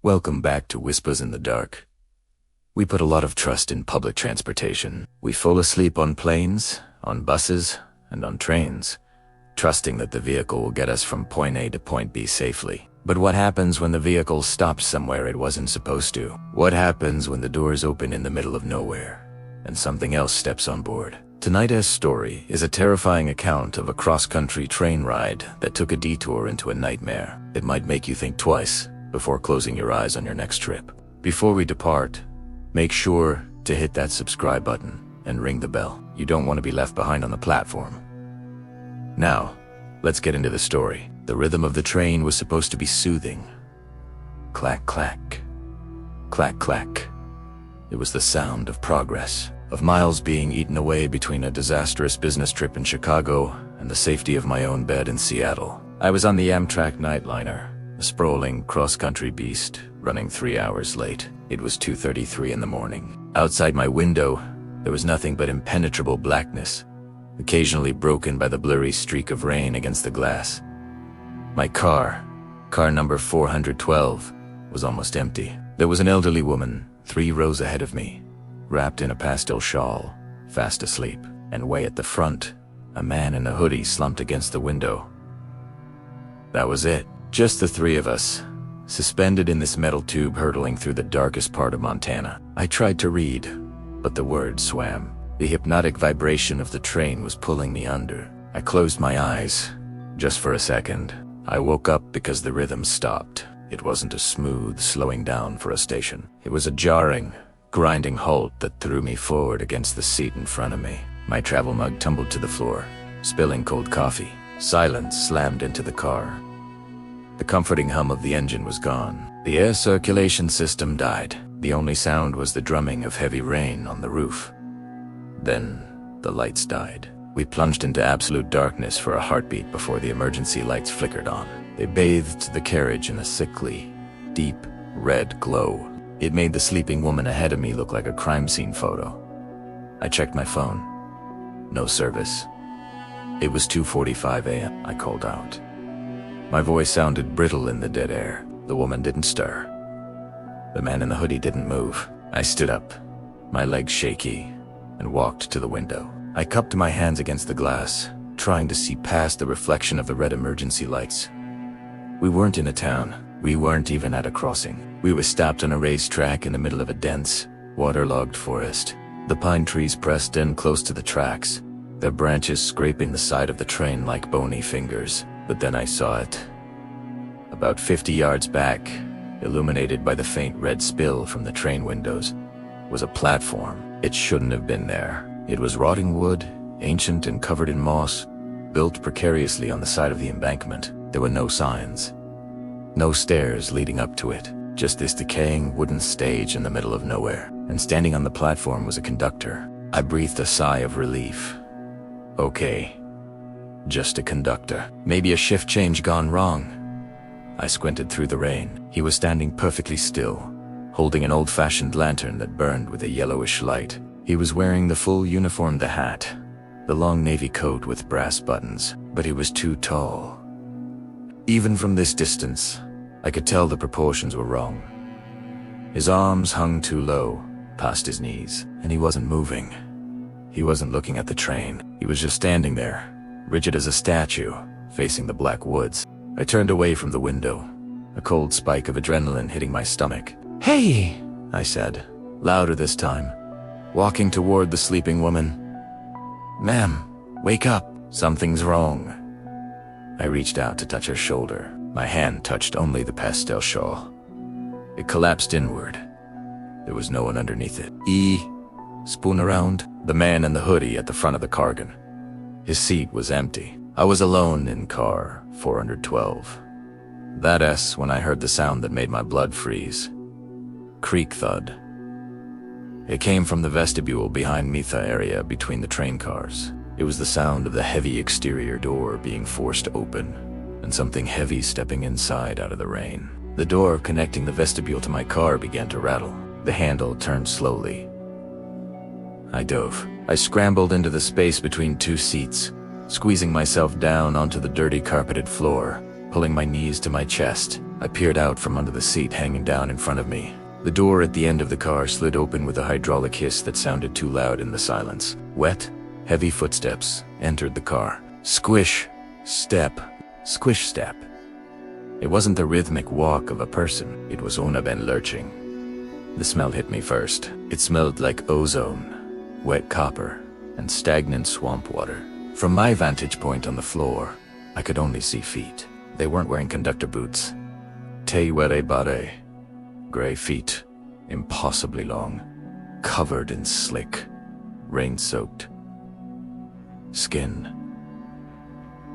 Welcome back to Whispers in the Dark. We put a lot of trust in public transportation. We fall asleep on planes, on buses, and on trains, trusting that the vehicle will get us from point A to point B safely. But what happens when the vehicle stops somewhere it wasn't supposed to? What happens when the doors open in the middle of nowhere, and something else steps on board? Tonight's story is a terrifying account of a cross-country train ride that took a detour into a nightmare. It might make you think twice before closing your eyes on your next trip. Before we depart, make sure to hit that subscribe button and ring the bell. You don't want to be left behind on the platform. Now, let's get into the story. The rhythm of the train was supposed to be soothing. Clack, clack. Clack, clack. It was the sound of progress, of miles being eaten away between a disastrous business trip in Chicago and the safety of my own bed in Seattle. I was on the Amtrak Nightliner, a sprawling cross-country beast, running 3 hours late. It was 2:33 in the morning. Outside my window, there was nothing but impenetrable blackness, occasionally broken by the blurry streak of rain against the glass. My car number 412, was almost empty. There was an elderly woman, 3 rows ahead of me, wrapped in a pastel shawl, fast asleep. And way at the front, a man in a hoodie slumped against the window. That was it. Just the 3 of us, suspended in this metal tube hurtling through the darkest part of Montana. I tried to read, but the words swam. The hypnotic vibration of the train was pulling me under. I closed my eyes, just for a second. I woke up because the rhythm stopped. It wasn't a smooth slowing down for a station. It was a jarring, grinding halt that threw me forward against the seat in front of me. My travel mug tumbled to the floor, spilling cold coffee. Silence slammed into the car. The comforting hum of the engine was gone. The air circulation system died. The only sound was the drumming of heavy rain on the roof. Then, the lights died. We plunged into absolute darkness for a heartbeat before the emergency lights flickered on. They bathed the carriage in a sickly, deep, red glow. It made the sleeping woman ahead of me look like a crime scene photo. I checked my phone. No service. It was 2:45 a.m. I called out. My voice sounded brittle in the dead air. The woman didn't stir. The man in the hoodie didn't move. I stood up, my legs shaky, and walked to the window. I cupped my hands against the glass, trying to see past the reflection of the red emergency lights. We weren't in a town. We weren't even at a crossing. We were stopped on a racetrack in the middle of a dense, waterlogged forest. The pine trees pressed in close to the tracks, their branches scraping the side of the train like bony fingers. But then I saw it. About 50 yards back, illuminated by the faint red spill from the train windows, was a platform. It shouldn't have been there. It was rotting wood, ancient and covered in moss, built precariously on the side of the embankment. There were no signs, no stairs leading up to it, just this decaying wooden stage in the middle of nowhere. And standing on the platform was a conductor. I breathed a sigh of relief. Okay, just a conductor. Maybe a shift change gone wrong. I squinted through the rain. He was standing perfectly still, holding an old-fashioned lantern that burned with a yellowish light. He was wearing the full uniform, the hat, the long navy coat with brass buttons, but he was too tall. Even from this distance, I could tell the proportions were wrong. His arms hung too low, past his knees, and he wasn't moving. He wasn't looking at the train. He was just standing there, rigid as a statue, facing the black woods. I turned away from the window, a cold spike of adrenaline hitting my stomach. "Hey!" I said, louder this time, walking toward the sleeping woman. "Ma'am, wake up. Something's wrong." I reached out to touch her shoulder. My hand touched only the pastel shawl. It collapsed inward. There was no one underneath it. Spoon around. The man in the hoodie at the front of the cargan. His seat was empty. I was alone in car 412. That's when I heard the sound that made my blood freeze. Creak thud. It came from the vestibule behind me, the area between the train cars. It was the sound of the heavy exterior door being forced open, and something heavy stepping inside out of the rain. The door connecting the vestibule to my car began to rattle. The handle turned slowly. I dove. I scrambled into the space between 2 seats, squeezing myself down onto the dirty carpeted floor. Pulling my knees to my chest, I peered out from under the seat hanging down in front of me. The door at the end of the car slid open with a hydraulic hiss that sounded too loud in the silence. Wet, heavy footsteps entered the car. Squish, step, squish, step. It wasn't the rhythmic walk of a person, it was Ona Ben lurching. The smell hit me first. It smelled like ozone, wet copper, and stagnant swamp water. From my vantage point on the floor, I could only see feet. They weren't wearing conductor boots. Te were bare, gray feet, impossibly long, covered in slick, rain-soaked skin.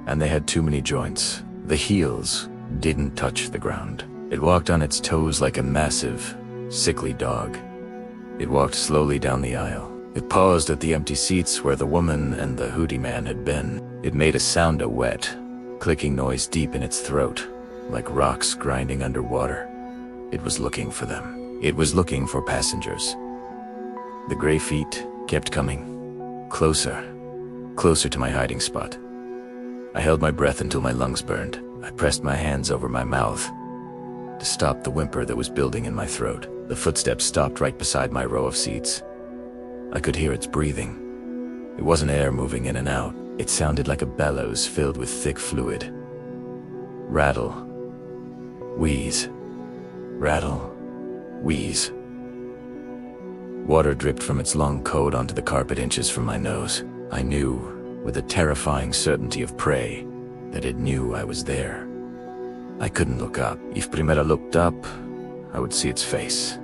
And they had too many joints. The heels didn't touch the ground. It walked on its toes like a massive, sickly dog. It walked slowly down the aisle. It paused at the empty seats where the woman and the hoodie man had been. It made a sound of wet, clicking noise deep in its throat, like rocks grinding underwater. It was looking for them. It was looking for passengers. The gray feet kept coming. Closer, closer to my hiding spot. I held my breath until my lungs burned. I pressed my hands over my mouth to stop the whimper that was building in my throat. The footsteps stopped right beside my row of seats. I could hear its breathing. It wasn't air moving in and out. It sounded like a bellows filled with thick fluid. Rattle. Wheeze. Rattle. Wheeze. Water dripped from its long coat onto the carpet inches from my nose. I knew, with a terrifying certainty of prey, that it knew I was there. I couldn't look up. If Primera looked up, I would see its face.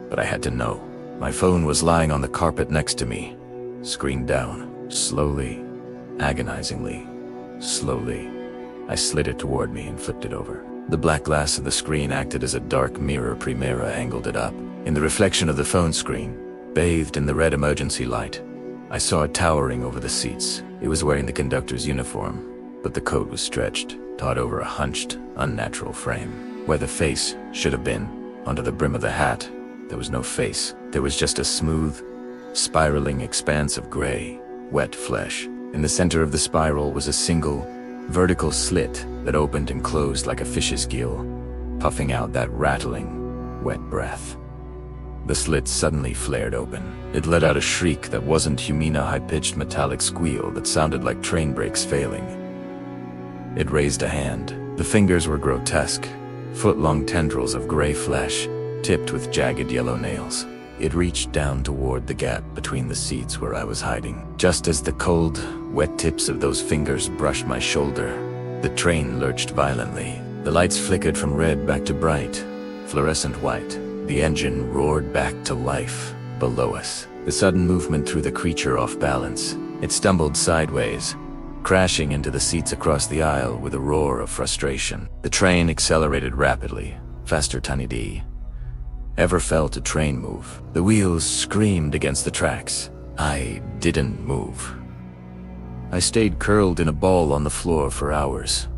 But I had to know. My phone was lying on the carpet next to me, screen down. Slowly, agonizingly, slowly, I slid it toward me and flipped it over. The black glass of the screen acted as a dark mirror. Primera angled it up. In the reflection of the phone screen, bathed in the red emergency light, I saw it towering over the seats. It was wearing the conductor's uniform, but the coat was stretched, taut over a hunched, unnatural frame. Where the face should have been, under the brim of the hat, there was no face. There was just a smooth, spiraling expanse of gray, wet flesh. In the center of the spiral was a single, vertical slit that opened and closed like a fish's gill, puffing out that rattling, wet breath. The slit suddenly flared open. It let out a shriek that wasn't Humina, high-pitched metallic squeal that sounded like train brakes failing. It raised a hand. The fingers were grotesque, foot-long tendrils of gray flesh, tipped with jagged yellow nails. It reached down toward the gap between the seats where I was hiding. Just as the cold, wet tips of those fingers brushed my shoulder, the train lurched violently. The lights flickered from red back to bright, fluorescent white. The engine roared back to life below us. The sudden movement threw the creature off balance. It stumbled sideways, crashing into the seats across the aisle with a roar of frustration. The train accelerated rapidly, faster than D ever felt a train move. The wheels screamed against the tracks. I didn't move. I stayed curled in a ball on the floor for hours,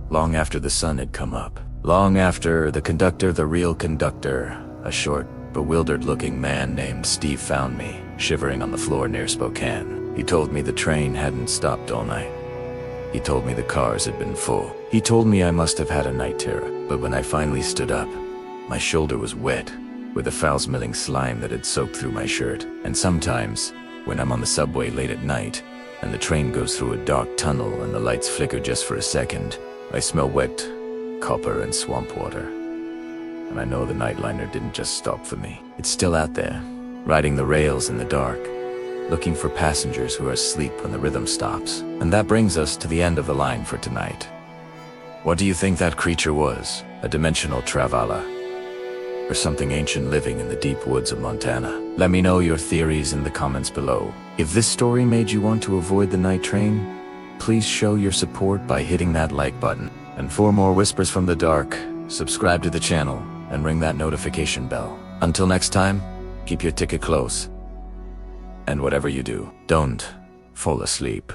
long after the sun had come up. Long after the conductor, the real conductor, a short, bewildered-looking man named Steve, found me, shivering on the floor near Spokane. He told me the train hadn't stopped all night. He told me the cars had been full. He told me I must have had a night terror. But when I finally stood up, my shoulder was wet, with a foul-smelling slime that had soaked through my shirt. And sometimes, when I'm on the subway late at night, and the train goes through a dark tunnel and the lights flicker just for a second, I smell wet copper and swamp water. And I know the nightliner didn't just stop for me. It's still out there, riding the rails in the dark, looking for passengers who are asleep when the rhythm stops. And that brings us to the end of the line for tonight. What do you think that creature was? A dimensional travala? Or something ancient living in the deep woods of Montana? Let me know your theories in the comments below. If this story made you want to avoid the night train, please show your support by hitting that like button. And for more whispers from the dark, subscribe to the channel and ring that notification bell. Until next time, keep your ticket close. And whatever you do, don't fall asleep.